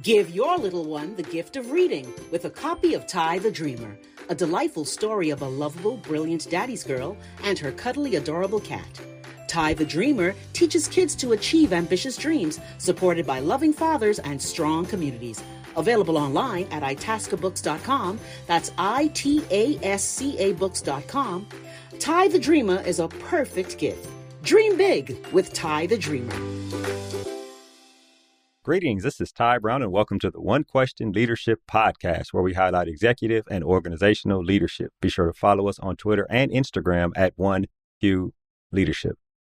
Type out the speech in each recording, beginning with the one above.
Give your little one the gift of reading with a copy of Tye The Dreamer, a delightful story of a lovable, brilliant daddy's girl and her cuddly, adorable cat. Tye The Dreamer teaches kids to achieve ambitious dreams, supported by loving fathers and strong communities. Available online at itascabooks.com. That's ITASCA books.com. Tye The Dreamer is a perfect gift. Dream big with Tye The Dreamer. Greetings, this is Ty Brown, and welcome to the One Question Leadership Podcast, where we highlight executive and organizational leadership. Be sure to follow us on Twitter and Instagram at OneQ Leadership.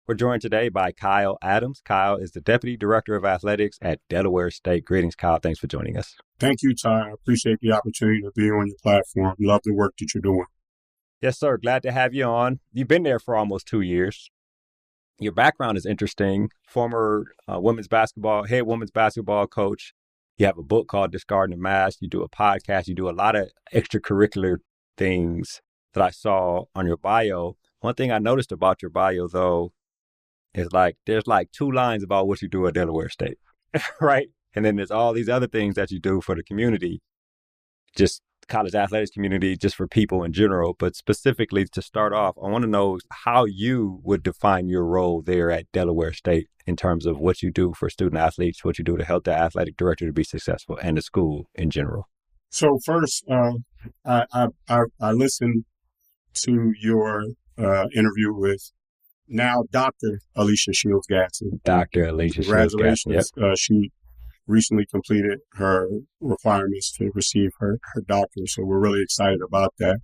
We're joined today by Kyle Adams. Kyle is the Deputy Director of Athletics at Delaware State. Greetings, Kyle. Thanks for joining us. Thank you, Ty. I appreciate the opportunity to be on your platform. Love the work that you're doing. Yes, sir. Glad to have you on. You've been there for almost 2 years. Your background is interesting. Former head women's basketball coach. You have a book called Discarding the Mask. You do a podcast. You do a lot of extracurricular things that I saw on your bio. One thing I noticed about your bio, though, is there's 2 lines about what you do at Delaware State, right? And then there's all these other things that you do for the community, just college athletics community, just for people in general. But specifically to start off, I want to know how you would define your role there at Delaware State in terms of what you do for student athletes, what you do to help the athletic director to be successful, and the school in general. So first, I listened to your interview with now Dr. Alicia Shields-Gadsden. Dr. Alicia Shields-Gadsden. Congratulations. She recently completed her requirements to receive her doctorate, so we're really excited about that.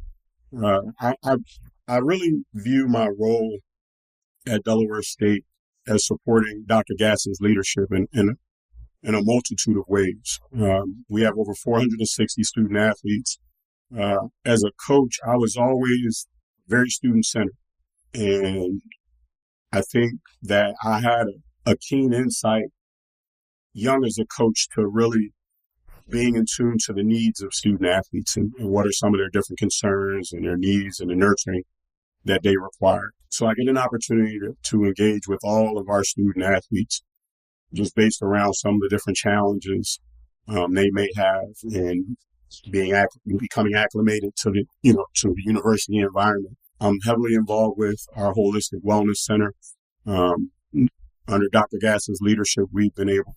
I really view my role at Delaware State as supporting Dr. Gadsden's leadership in a multitude of ways. We have over 460 student athletes. As a coach, I was always very student-centered, and I think that I had a keen insight young as a coach to really being in tune to the needs of student athletes and what are some of their different concerns and their needs and the nurturing that they require. So I get an opportunity to engage with all of our student athletes just based around some of the different challenges they may have in becoming acclimated to the university environment. I'm heavily involved with our Holistic Wellness Center. Under Dr. Gadsden's leadership, we've been able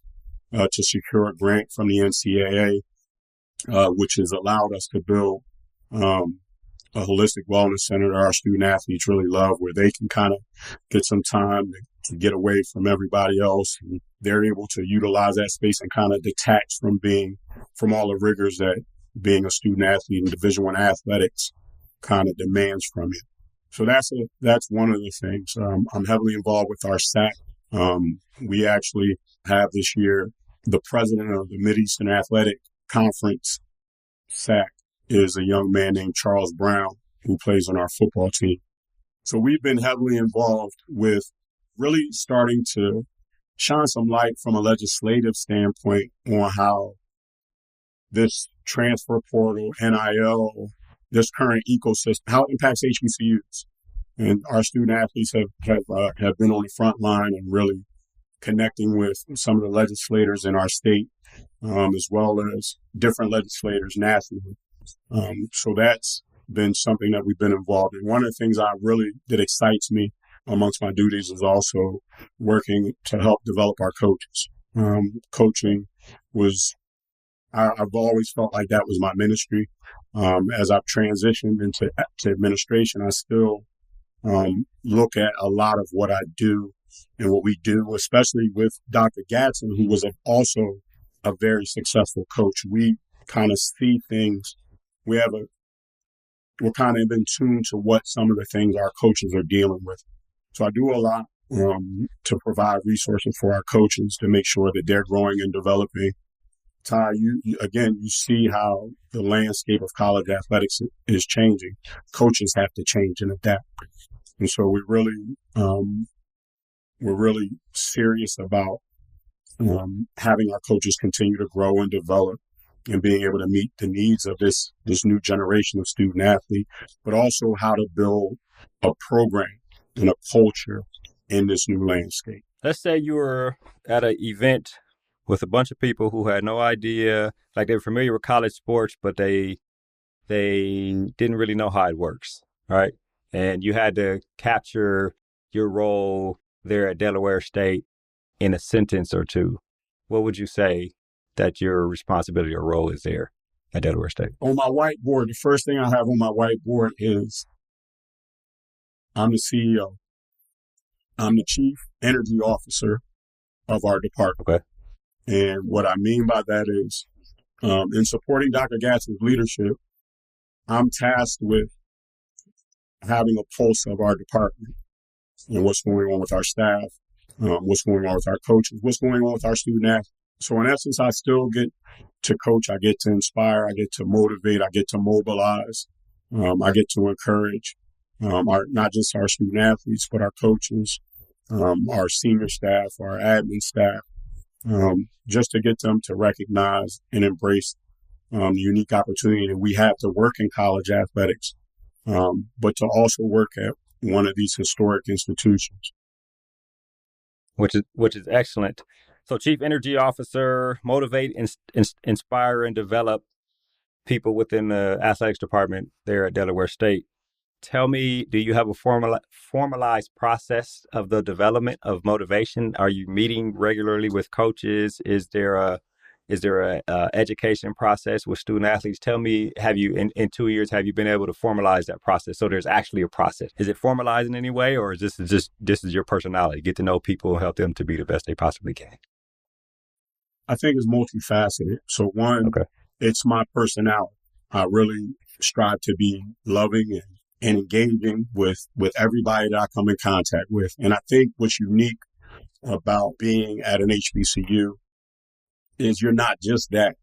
to secure a grant from the NCAA, which has allowed us to build a holistic wellness center that our student athletes really love, where they can kind of get some time to get away from everybody else. And they're able to utilize that space and kind of detach from all the rigors that being a student athlete in Division I athletics kind of demands from you. So that's one of the things. I'm heavily involved with our SAC. We actually have this year the president of the Mid-Eastern Athletic Conference, SAC, is a young man named Charles Brown, who plays on our football team. So we've been heavily involved with really starting to shine some light from a legislative standpoint on how this transfer portal, NIL, this current ecosystem, how it impacts HBCUs. And our student athletes have been on the front line and really connecting with some of the legislators in our state, as well as different legislators nationally. So that's been something that we've been involved in. One of the things that excites me amongst my duties is also working to help develop our coaches. Coaching I've always felt like that was my ministry. As I've transitioned into administration, I still look at a lot of what I do and what we do, especially with Dr. Gadsden, who was also a very successful coach. We kind of see things. We're kind of in tune to what some of the things our coaches are dealing with. So I do a lot to provide resources for our coaches to make sure that they're growing and developing. Ty, you see how the landscape of college athletics is changing. Coaches have to change and adapt. And so we're really serious about having our coaches continue to grow and develop and being able to meet the needs of this new generation of student athlete, but also how to build a program and a culture in this new landscape. Let's say you were at an event with a bunch of people who had no idea, like they were familiar with college sports, but they didn't really know how it works, right? And you had to capture your role there at Delaware State in a sentence or two. What would you say that your responsibility or role is there at Delaware State? On my whiteboard, the first thing I have on my whiteboard is I'm the CEO. I'm the chief energy officer of our department. Okay. And what I mean by that is, in supporting Dr. Gatson's leadership, I'm tasked with having a pulse of our department and what's going on with our staff, what's going on with our coaches, what's going on with our student athletes. So in essence, I still get to coach, I get to inspire, I get to motivate, I get to mobilize, I get to encourage not just our student athletes, but our coaches, our senior staff, our admin staff, just to get them to recognize and embrace the unique opportunity that we have to work in college athletics, but to also work at one of these historic institutions. Which is excellent. So Chief Energy Officer, motivate, inspire, and develop people within the athletics department there at Delaware State. Tell me, do you have a formalized process of the development of motivation? Are you meeting regularly with coaches? Is there a education process with student athletes? Tell me, have you in 2 years, have you been able to formalize that process so there's actually a process? Is it formalized in any way, or is this is your personality? Get to know people, help them to be the best they possibly can. I think it's multifaceted. So one, It's my personality. I really strive to be loving and engaging with everybody that I come in contact with. And I think what's unique about being at an HBCU is you're not just that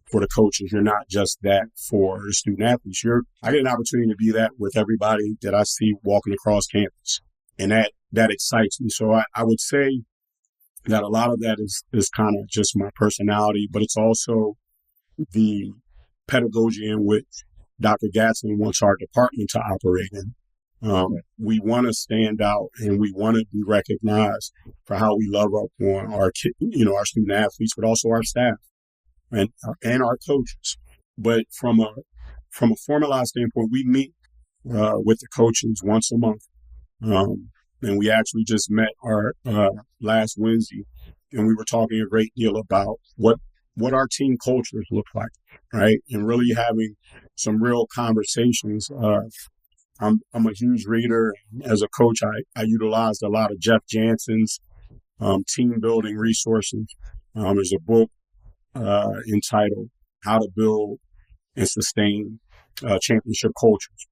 for the coaches. You're not just that for the student athletes. I get an opportunity to be that with everybody that I see walking across campus. And that excites me. So I would say that a lot of that is kind of just my personality, but it's also the pedagogy in which Dr. Gatson wants our department to operate in. We want to stand out and we want to be recognized for how we love up on our student athletes, but also our staff and our coaches. But from a formalized standpoint, we meet with the coaches once a month. And we actually just met our last Wednesday, and we were talking a great deal about what our team cultures look like, right? And really having some real conversations. I'm a huge reader. As a coach, I utilized a lot of Jeff Jansen's team building resources. There's a book entitled How to Build and Sustain Championship Cultures.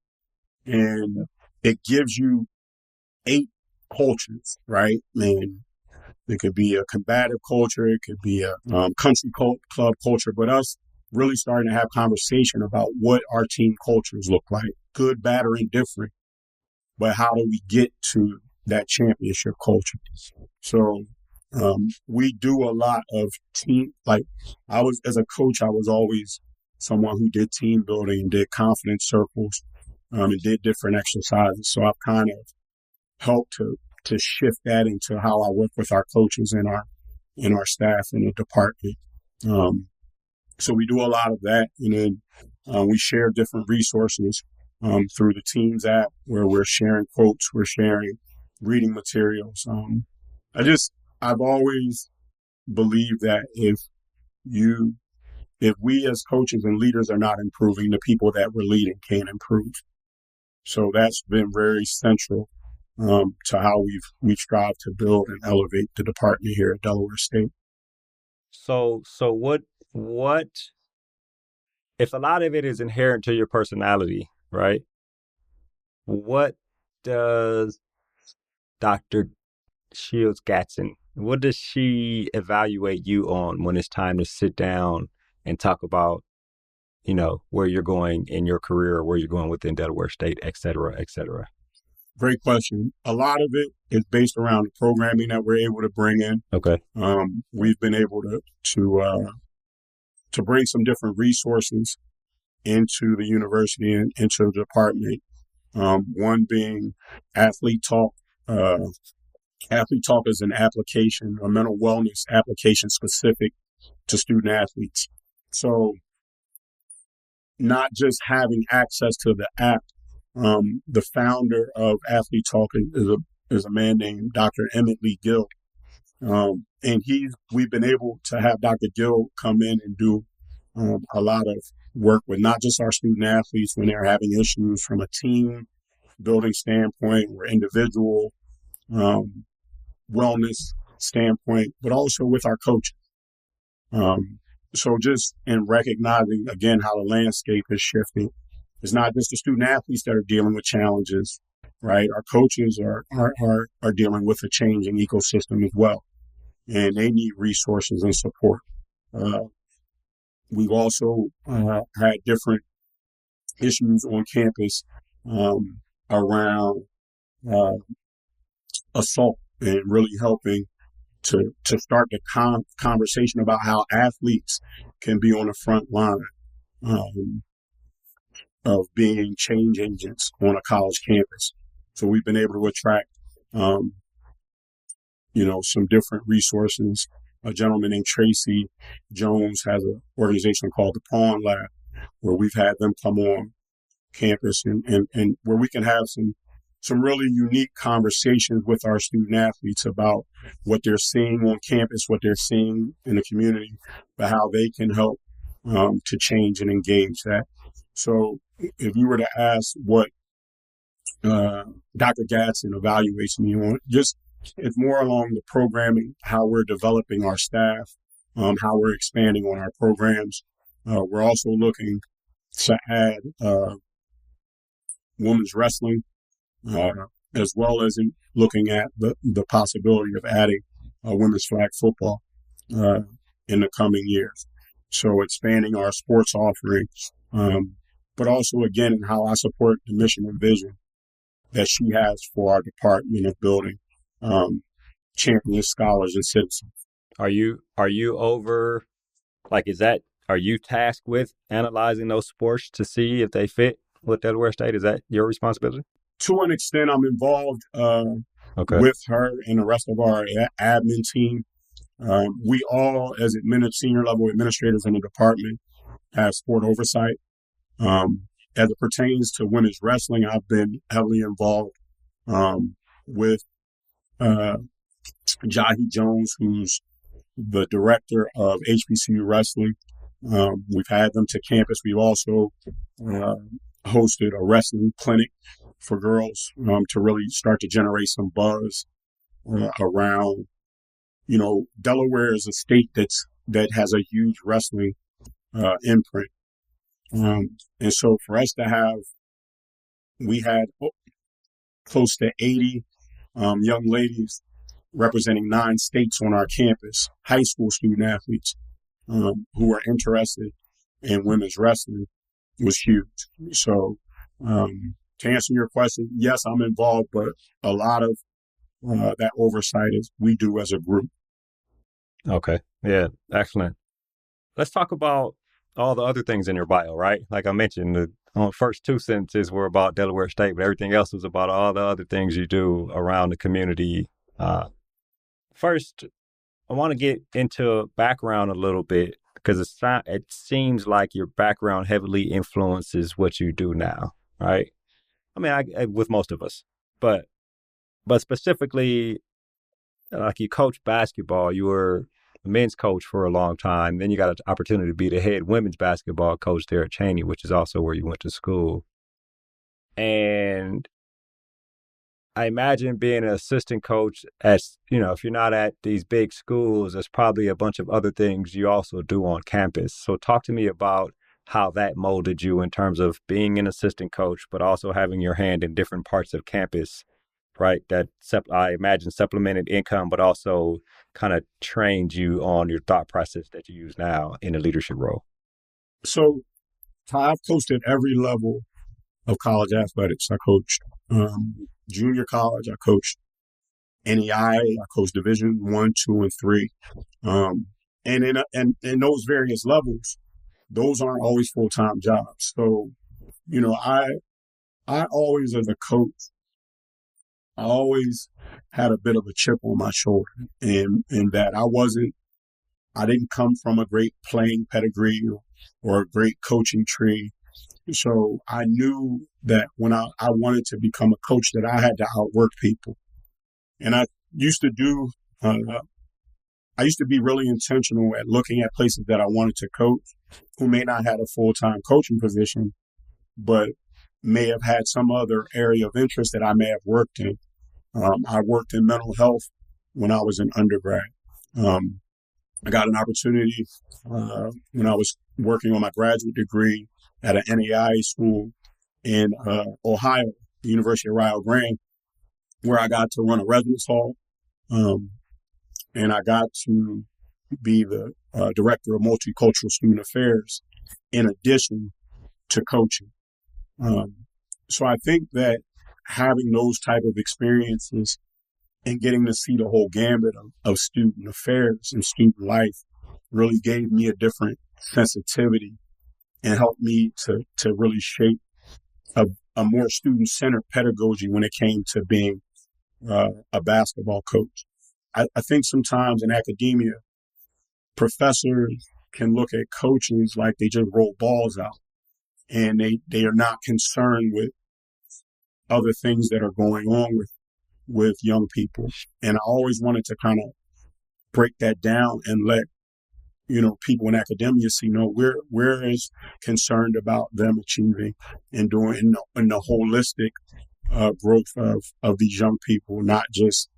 And it gives you 8 cultures, right? And it could be a combative culture. It could be a country club culture. But us really starting to have conversation about what our team cultures look like, good, bad, or indifferent. But how do we get to that championship culture? So we do a lot of team. Like as a coach, I was always someone who did team building and did confidence circles and did different exercises. So I've kind of helped to shift that into how I work with our coaches and our staff in the department. So we do a lot of that, and then we share different resources through the Teams app where we're sharing quotes, we're sharing reading materials. I've always believed that if we as coaches and leaders are not improving, the people that we're leading can't improve. So that's been very central to how we've strived to build and elevate the department here at Delaware State. So what if a lot of it is inherent to your personality, right? What does Dr. Shields Gatson, what does she evaluate you on when it's time to sit down and talk about, where you're going in your career, or where you're going within Delaware State, et cetera, et cetera? Great question. A lot of it is based around the programming that we're able to bring in. Okay. We've been able to bring some different resources into the university and into the department. One being Athlete Talk. Athlete Talk is an application, a mental wellness application specific to student athletes. So not just having access to the app, the founder of Athlete Talk is a man named Dr. Emmett Lee Gill. And we've been able to have Dr. Gill come in and do a lot of work with not just our student athletes when they're having issues from a team building standpoint or individual wellness standpoint, but also with our coaches. So just in recognizing, again, how the landscape is shifting, it's not just the student athletes that are dealing with challenges, right? Our coaches are dealing with a changing ecosystem as well, and they need resources and support. We've also had different issues on campus around assault and really helping to start the conversation about how athletes can be on the front line of being change agents on a college campus. So we've been able to attract, some different resources. A gentleman named Tracy Jones has an organization called the Pawn Lab, where we've had them come on campus and where we can have some really unique conversations with our student athletes about what they're seeing on campus, what they're seeing in the community, but how they can help to change and engage that. So if you were to ask what Dr. Gadsden evaluates me on, it's more along the programming, how we're developing our staff, how we're expanding on our programs. We're also looking to add women's wrestling, as well as looking at the possibility of adding women's flag football in the coming years. So expanding our sports offerings, but also, again, in how I support the mission and vision that she has for our Department of Building champions, scholars, and citizens. Are you over, are you tasked with analyzing those sports to see if they fit with Delaware State? Is that your responsibility? To an extent, I'm involved with her and the rest of our admin team. We all, as senior level administrators in the department, have sport oversight. As it pertains to women's wrestling, I've been heavily involved with Jahi Jones, who's the director of HBCU Wrestling. We've had them to campus. We've also hosted a wrestling clinic for girls to really start to generate some buzz around, Delaware is a state that has a huge wrestling imprint. And so for us we had close to 80 young ladies representing 9 states on our campus, high school student athletes who were interested in women's wrestling was huge. So to answer your question, yes, I'm involved, but a lot of that oversight is we do as a group. Okay. Yeah. Excellent. Let's talk about all the other things in your bio, right? Like I mentioned, the first 2 sentences were about Delaware State, but everything else was about all the other things you do around the community. First, I want to get into background a little bit because it seems like your background heavily influences what you do now, right? I mean, with most of us, but specifically, like you coach basketball, you were a men's coach for a long time. Then you got an opportunity to be the head women's basketball coach there at Cheney, which is also where you went to school. And I imagine being an assistant coach if you're not at these big schools, there's probably a bunch of other things you also do on campus. So talk to me about how that molded you in terms of being an assistant coach, but also having your hand in different parts of campus, right? That I imagine supplemented income, but also kind of trained you on your thought process that you use now in a leadership role. So I've coached at every level of college athletics. I coached junior college. I coached NEI. I coached Division 1, 2, and 3. And in those various levels, those aren't always full-time jobs. So, I always, as a coach, I always had a bit of a chip on my shoulder, and that I wasn't I didn't come from a great playing pedigree or a great coaching tree. So I knew that when I wanted to become a coach, that I had to outwork people. And used to do, I used to be really intentional at looking at places that I wanted to coach who may not have a full-time coaching position, but may have had some other area of interest that I may have worked in. I worked in mental health when I was an undergrad. I got an opportunity when I was working on my graduate degree at an NAIA school in Ohio, the University of Rio Grande, where I got to run a residence hall. And I got to be the director of multicultural student affairs in addition to coaching. So I think that having those type of experiences and getting to see the whole gambit of student affairs and student life really gave me a different sensitivity and helped me to really shape a more student-centered pedagogy when it came to being a basketball coach. I think sometimes in academia, professors can look at coaches like they just roll balls out, and they are not concerned with other things that are going on with young people. And I always wanted to kind of break that down and let people in academia see, we're as concerned about them achieving and doing in the holistic growth of these young people, not just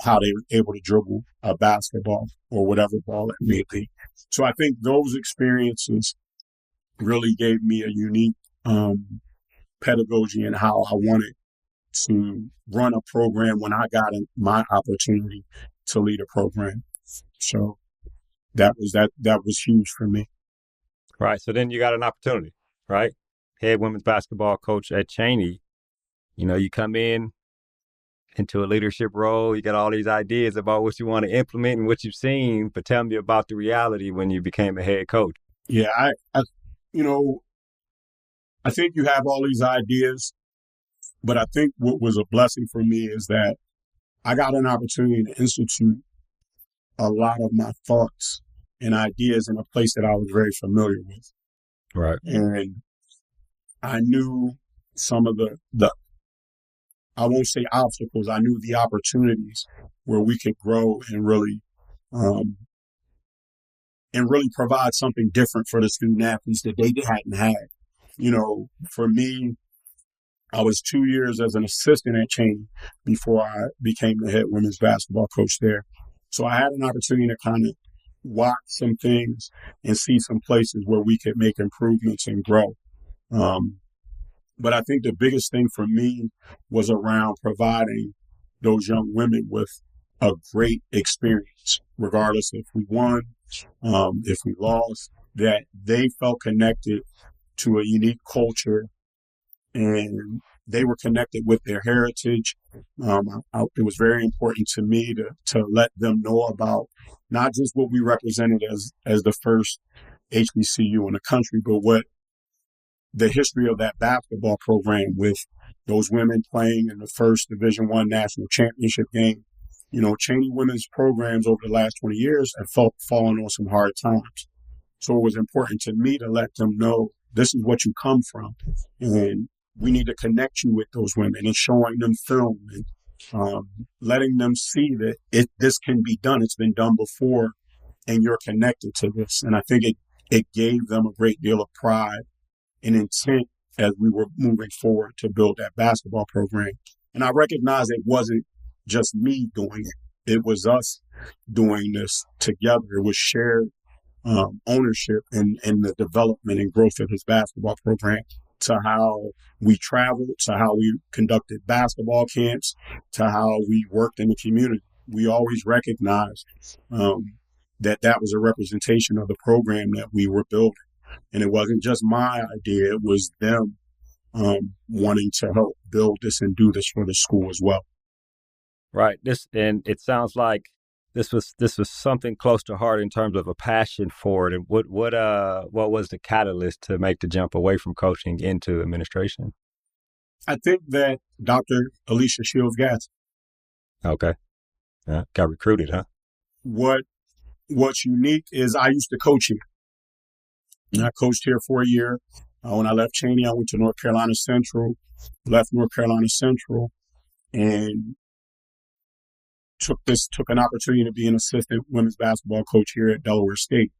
how they were able to dribble a basketball or whatever ball it may be. So I think those experiences really gave me a unique pedagogy in how I wanted to run a program when I got my opportunity to lead a program. So that was huge for me. Right. So then you got an opportunity, right? Head women's basketball coach at Cheyney. You come into a leadership role. You got all these ideas about what you want to implement and what you've seen, but tell me about the reality when you became a head coach. Yeah, I think you have all these ideas, but I think what was a blessing for me is that I got an opportunity to institute a lot of my thoughts and ideas in a place that I was very familiar with. Right. And I knew some of the I won't say obstacles, I knew the opportunities where we could grow and really provide something different for the student athletes that they hadn't had. For me, I was 2 years as an assistant at Cheyney before I became the head women's basketball coach there. So I had an opportunity to kind of watch some things and see some places where we could make improvements and grow. But I think the biggest thing for me was around providing those young women with a great experience, regardless if we won, if we lost, that they felt connected to a unique culture and they were connected with their heritage. It was very important to me to let them know about not just what we represented as the first HBCU in the country, but what the history of that basketball program with those women playing in the first Division I national championship game. Cheyney women's programs over the last 20 years have fallen on some hard times. So it was important to me to let them know this is what you come from. And we need to connect you with those women and showing them film and letting them see that this can be done. It's been done before and you're connected to this. And I think it gave them a great deal of pride and intent as we were moving forward to build that basketball program. And I recognize it wasn't just me doing it. It was us doing this together. It was shared ownership and the development and growth of this basketball program, to how we traveled, to how we conducted basketball camps, to how we worked in the community. We always recognized that was a representation of the program that we were building. And it wasn't just my idea, it was them wanting to help build this and do this for the school as well. Right. And it sounds like this was something close to heart in terms of a passion for it. And what was the catalyst to make the jump away from coaching into administration? I think that Dr. Alicia Shields Gadsden. Okay. Yeah, got recruited, huh? What what's unique is I used to coach here. And I coached here for a year. When I left Cheney, I went to North Carolina Central, left North Carolina Central, and took an opportunity to be an assistant women's basketball coach here at Delaware State.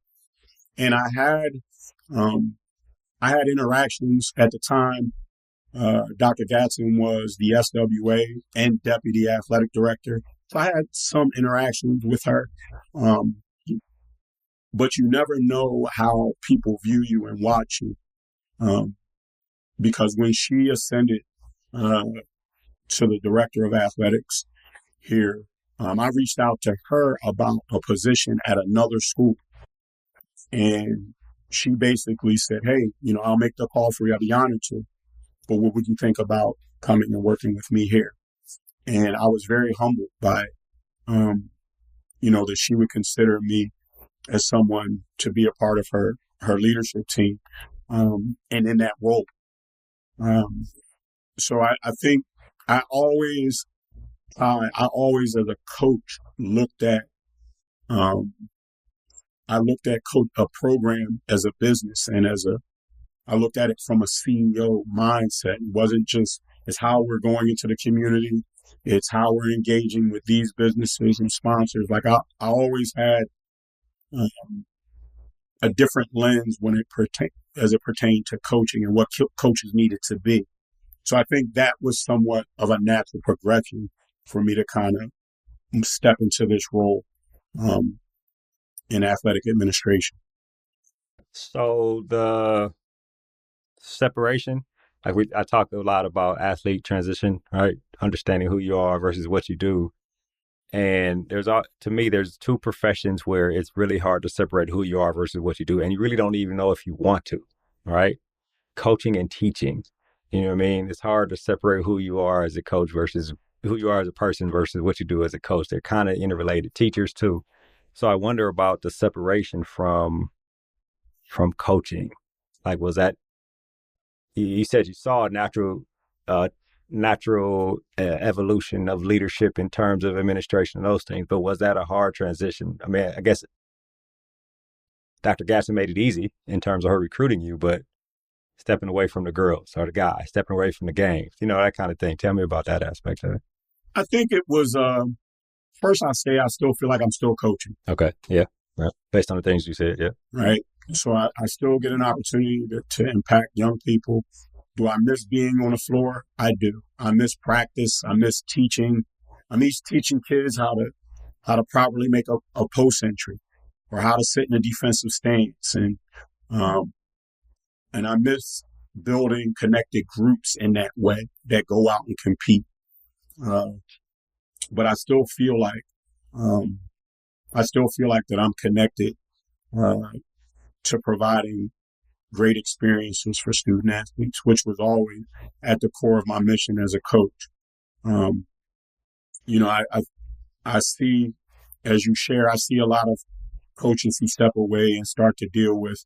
And I had interactions at the time. Dr. Gatson was the SWA and deputy athletic director. So I had some interactions with her. But you never know how people view you and watch you. Because when she ascended to the director of athletics here, I reached out to her about a position at another school. And she basically said, hey, I'll make the call for you. I'll be honored to. But what would you think about coming and working with me here? And I was very humbled by, that she would consider me as someone to be a part of her leadership team, and in that role. So I think I always as a coach looked at a program as a business, and I looked at it from a CEO mindset. It wasn't just it's how we're going into the community. It's how we're engaging with these businesses and sponsors. Like I always had a different lens as it pertained to coaching and what coaches needed to be. So I think that was somewhat of a natural progression for me to kind of step into this role in athletic administration. So the separation, I talked a lot about athlete transition, right? Understanding who you are versus what you do. And to me, there's two professions where it's really hard to separate who you are versus what you do. And you really don't even know if you want to, right? Coaching and teaching. You know what I mean? It's hard to separate who you are as a coach versus who you are as a person versus what you do as a coach. They're kind of interrelated. Teachers too. So I wonder about the separation from coaching. Like, was that, you said you saw a natural evolution of leadership in terms of administration and those things, but was that a hard transition? I mean, I guess Dr. Gatson made it easy in terms of her recruiting you, but stepping away from the girls or the guys, stepping away from the games, that kind of thing. Tell me about that aspect of it. I think it was, first I still feel like I'm still coaching. Okay. Yeah. Right. Based on the things you said. Yeah. Right. So I still get an opportunity to impact young people. Do I miss being on the floor? I do. I miss practice. I miss teaching. I miss teaching kids how to properly make a post entry or how to sit in a defensive stance. And I miss building connected groups in that way that go out and compete. But I still feel like that I'm connected to providing great experiences for student athletes, which was always at the core of my mission as a coach. I see, as you share, I see a lot of coaches who step away and start to deal with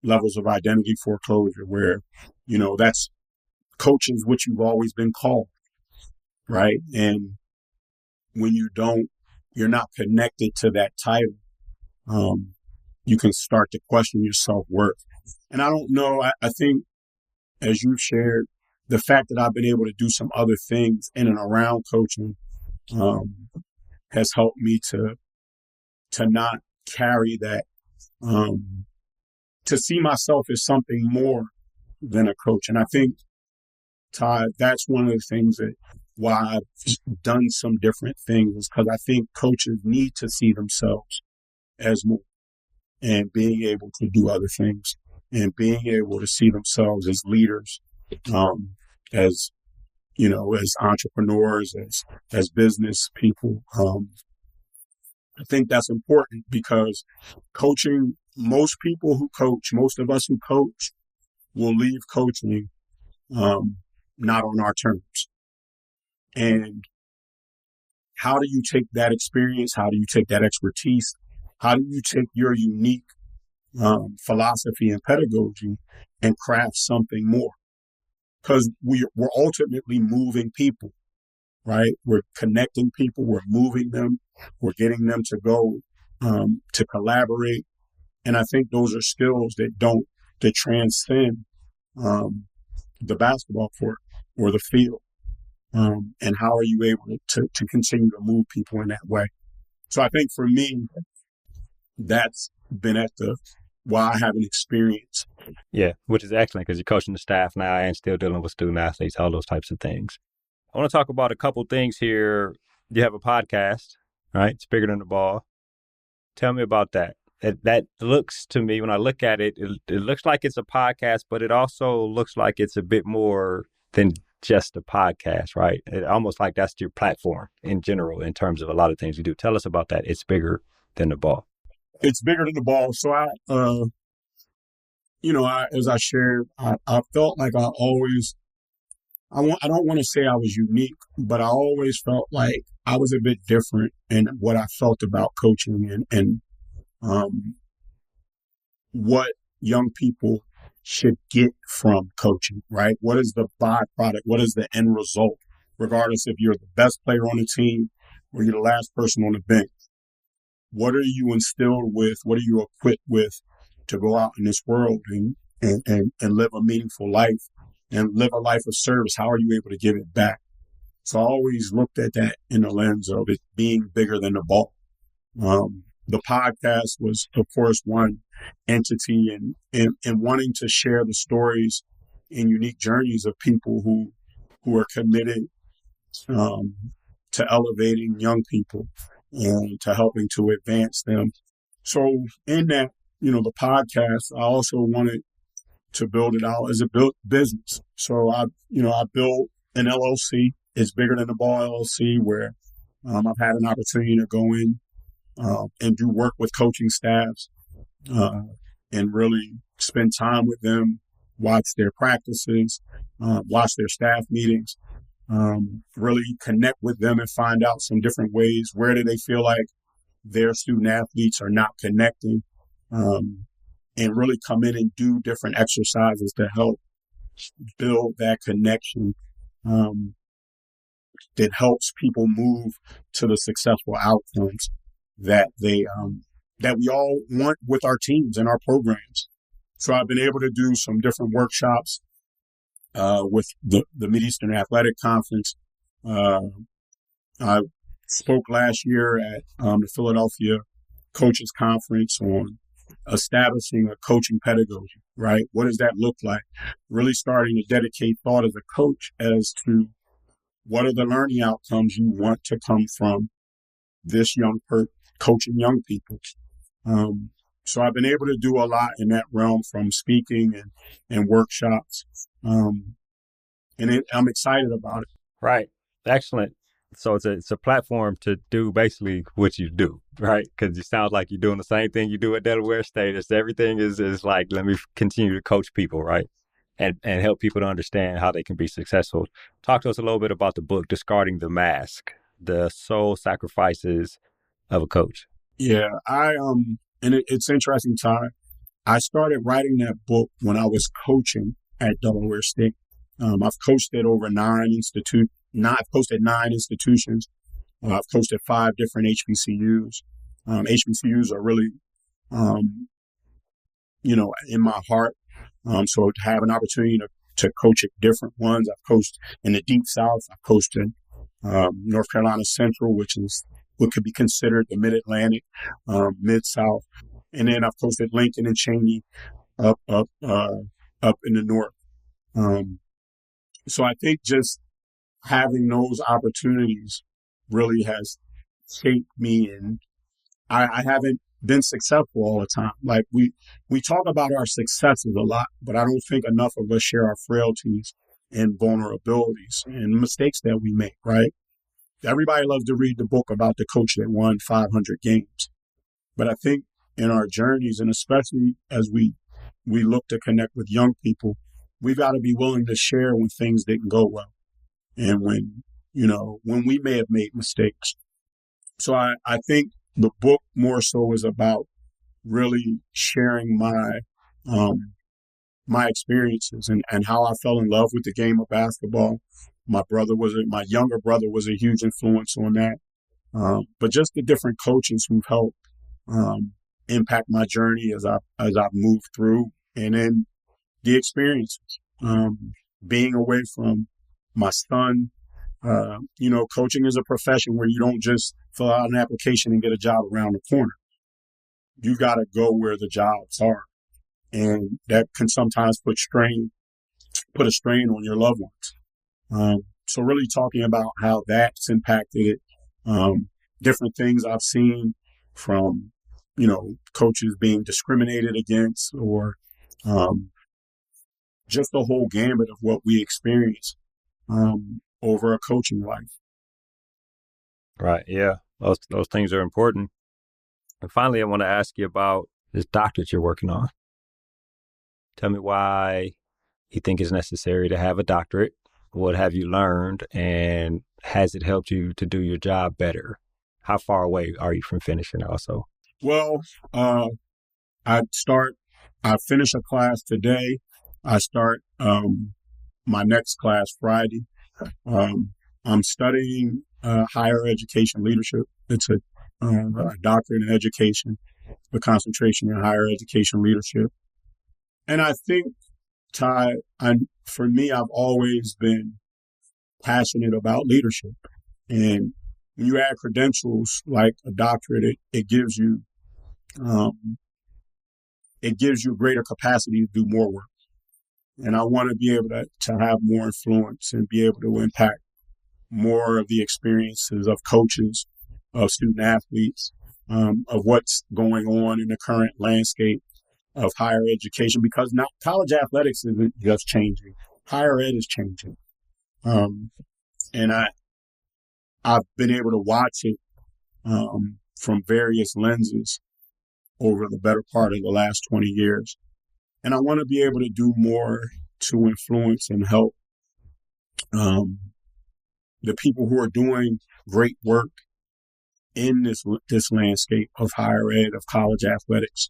levels of identity foreclosure where, that's coaching is what you've always been called, right? And when you're not connected to that title, you can start to question your self-worth. And I don't know, I think, as you've shared, the fact that I've been able to do some other things in and around coaching has helped me to not carry that, to see myself as something more than a coach. And I think, Tye, that's one of the things that why I've done some different things, because I think coaches need to see themselves as more and being able to do other things and being able to see themselves as leaders, as entrepreneurs, as business people. I think that's important because coaching, most of us who coach will leave coaching not on our terms. And how do you take that experience? How do you take that expertise? How do you take your unique philosophy and pedagogy and craft something more? Because we're ultimately moving people, right? We're connecting people. We're moving them. We're getting them to go to collaborate. And I think those are skills that transcend the basketball court or the field. And how are you able to continue to move people in that way? So I think for me, that's been why I have an experience. Yeah, which is excellent because you're coaching the staff now and still dealing with student athletes, all those types of things. I want to talk about a couple things here. You have a podcast, right? It's Bigger Than the Ball. Tell me about that. That looks to me, when I look at it, it looks like it's a podcast, but it also looks like it's a bit more than just a podcast, right? It almost like that's your platform in general in terms of a lot of things you do. Tell us about that. It's Bigger Than the Ball. It's bigger than the ball. So as I shared, I felt like I don't want to say I was unique, but I always felt like I was a bit different in what I felt about coaching and what young people should get from coaching, right? What is the byproduct? What is the end result? Regardless if you're the best player on the team or you're the last person on the bench. What are you instilled with? What are you equipped with to go out in this world and live a meaningful life and live a life of service? How are you able to give it back? So I always looked at that in the lens of it being bigger than the ball. The podcast was, of course, one entity and wanting to share the stories and unique journeys of people who are committed to elevating young people and to helping to advance them. So in that, the podcast, I also wanted to build it out as a business. So I built an LLC. It's Bigger Than the Ball LLC, where I've had an opportunity to go in and do work with coaching staffs and really spend time with them, watch their practices, watch their staff meetings, really connect with them and find out some different ways. Where do they feel like their student athletes are not connecting? And really come in and do different exercises to help build that connection that helps people move to the successful outcomes that that we all want with our teams and our programs. So I've been able to do some different workshops with the Mid-Eastern Athletic Conference. I spoke last year at the Philadelphia Coaches Conference on establishing a coaching pedagogy, right? What does that look like? Really starting to dedicate thought as a coach as to what are the learning outcomes you want to come from this coaching young people. So I've been able to do a lot in that realm, from speaking and workshops. I'm excited about it. Right. Excellent. So it's a platform to do basically what you do, right? Because it sounds like you're doing the same thing you do at Delaware State. Everything is like, let me continue to coach people, right? And help people to understand how they can be successful. Talk to us a little bit about the book, Discarding the Mask, The Soul Sacrifices of a Coach. Yeah, it's interesting, Ty. I started writing that book when I was coaching at Delaware State. I've coached at over 9 institutions. I've coached at 9 institutions. I've coached at 5 different HBCUs. HBCUs are really, in my heart. So to have an opportunity to coach at different ones. I've coached in the Deep South. I've coached in North Carolina Central, which is what could be considered the Mid-Atlantic, Mid-South. And then I've coached at Lincoln and Cheney up in the North. So I think just having those opportunities really has shaped me, and I haven't been successful all the time. Like we talk about our successes a lot, but I don't think enough of us share our frailties and vulnerabilities and mistakes that we make, right? Everybody loves to read the book about the coach that won 500 games. But I think in our journeys, and especially as we look to connect with young people, we've got to be willing to share when things didn't go well. And when we may have made mistakes. So I think the book more so is about really sharing my experiences and how I fell in love with the game of basketball. My younger brother was a huge influence on that. But just the different coaches who've helped impact my journey as I've moved through, and then the experiences, being away from my son. Coaching is a profession where you don't just fill out an application and get a job around the corner. You got to go where the jobs are, and that can sometimes put a strain on your loved ones. So really talking about how that's impacted it, different things I've seen from, coaches being discriminated against, or just the whole gamut of what we experience over a coaching life. Right. Yeah. Those things are important. And finally, I want to ask you about this doctorate you're working on. Tell me why you think it's necessary to have a doctorate. What have you learned, and has it helped you to do your job better? How far away are you from finishing also? Well, I finish a class today. I start my next class Friday. I'm studying higher education leadership. It's a doctorate in education, the concentration in higher education leadership. And I think, Ty, for me, I've always been passionate about leadership. And when you add credentials like a doctorate, it gives you greater capacity to do more work. And I want to be able to have more influence and be able to impact more of the experiences of coaches, of student athletes, of what's going on in the current landscape of higher education, because now college athletics isn't just changing. Higher ed is changing. And I've been able to watch it from various lenses over the better part of the last 20 years. And I want to be able to do more to influence and help the people who are doing great work in this landscape of higher ed, of college athletics.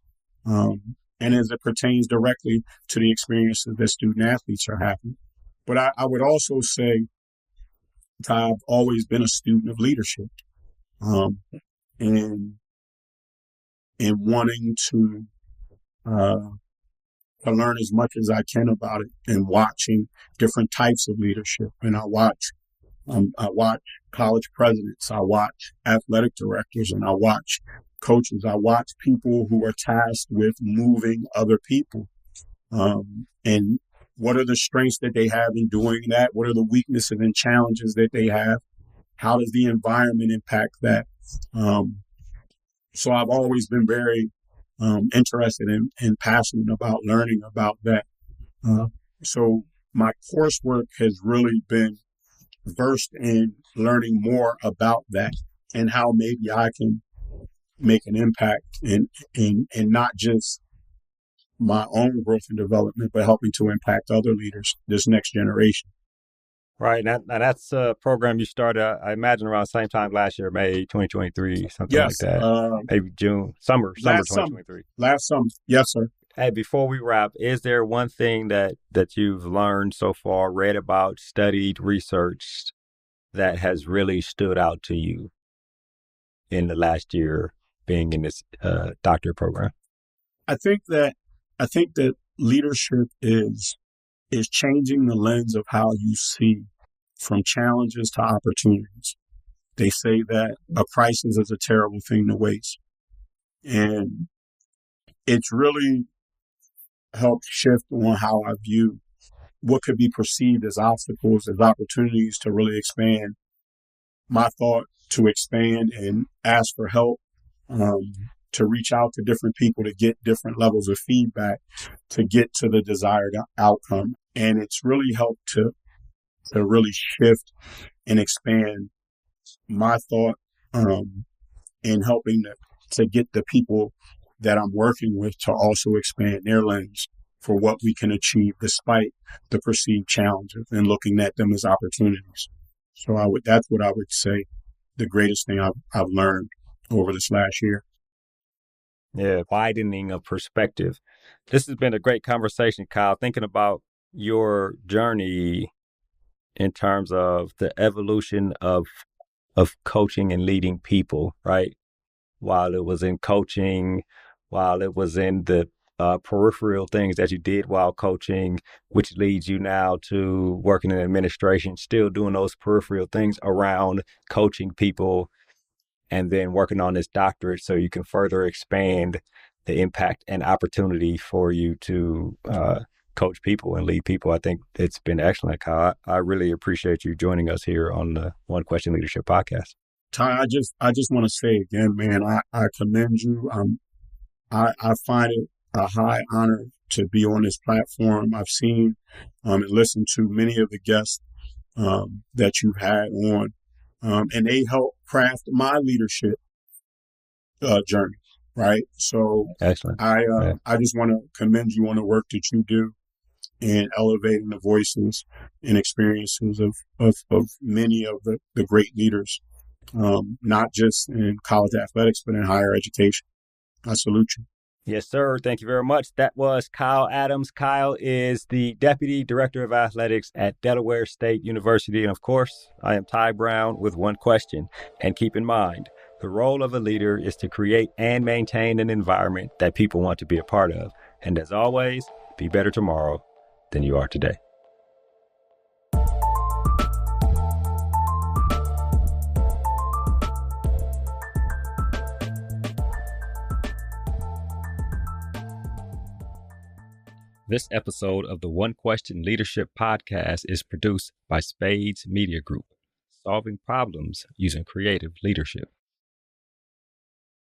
And as it pertains directly to the experiences that student athletes are having. But I would also say I've always been a student of leadership, and wanting to learn as much as I can about it, and watching different types of leadership. And I watch college presidents, I watch athletic directors, and I watch coaches. I watch people who are tasked with moving other people. And what are the strengths that they have in doing that? What are the weaknesses and challenges that they have? How does the environment impact that? So I've always been very interested and passionate about learning about that. So my coursework has really been versed in learning more about that, and how maybe I can make an impact in not just my own growth and development, but helping to impact other leaders, this next generation. Right. Now that's a program you started, I imagine, around the same time last year, May 2023, something like that. Maybe June, summer 2023. Last summer. Yes, sir. Hey, before we wrap, is there one thing that you've learned so far, read about, studied, researched, that has really stood out to you in the last year being in this doctorate program? I think that leadership is changing the lens of how you see from challenges to opportunities. They say that a crisis is a terrible thing to waste. And it's really helped shift on how I view what could be perceived as obstacles, as opportunities to really expand my thought, to expand and ask for help, to reach out to different people, to get different levels of feedback, to get to the desired outcome. And it's really helped to really shift and expand my thought, in helping to get the people that I'm working with to also expand their lens for what we can achieve despite the perceived challenges, and looking at them as opportunities. So that's what I would say the greatest thing I've learned over this last year. Yeah, widening of perspective. This has been a great conversation, Kyle, thinking about your journey in terms of the evolution of coaching and leading people, right? while it was in coaching, while it was in the peripheral things that you did while coaching, which leads you now to working in administration, still doing those peripheral things around coaching people, and then working on this doctorate so you can further expand the impact and opportunity for you to coach people and lead people. I think it's been excellent, Kyle. I really appreciate you joining us here on the One Question Leadership podcast. Ty, I just want to say again, man, I commend you. I find it a high honor to be on this platform. I've seen and listened to many of the guests that you've had on, and they help craft my leadership journey. Right. So excellent. I just want to commend you on the work that you do in elevating the voices and experiences of many of the great leaders, not just in college athletics, but in higher education. I salute you. Yes, sir. Thank you very much. That was Kyle Adams. Kyle is the Deputy Director of Athletics at Delaware State University. And of course, I am Ty Brown with One Question. And keep in mind, the role of a leader is to create and maintain an environment that people want to be a part of. And as always, be better tomorrow than you are today. This episode of the One Question Leadership Podcast is produced by Spades Media Group, solving problems using creative leadership.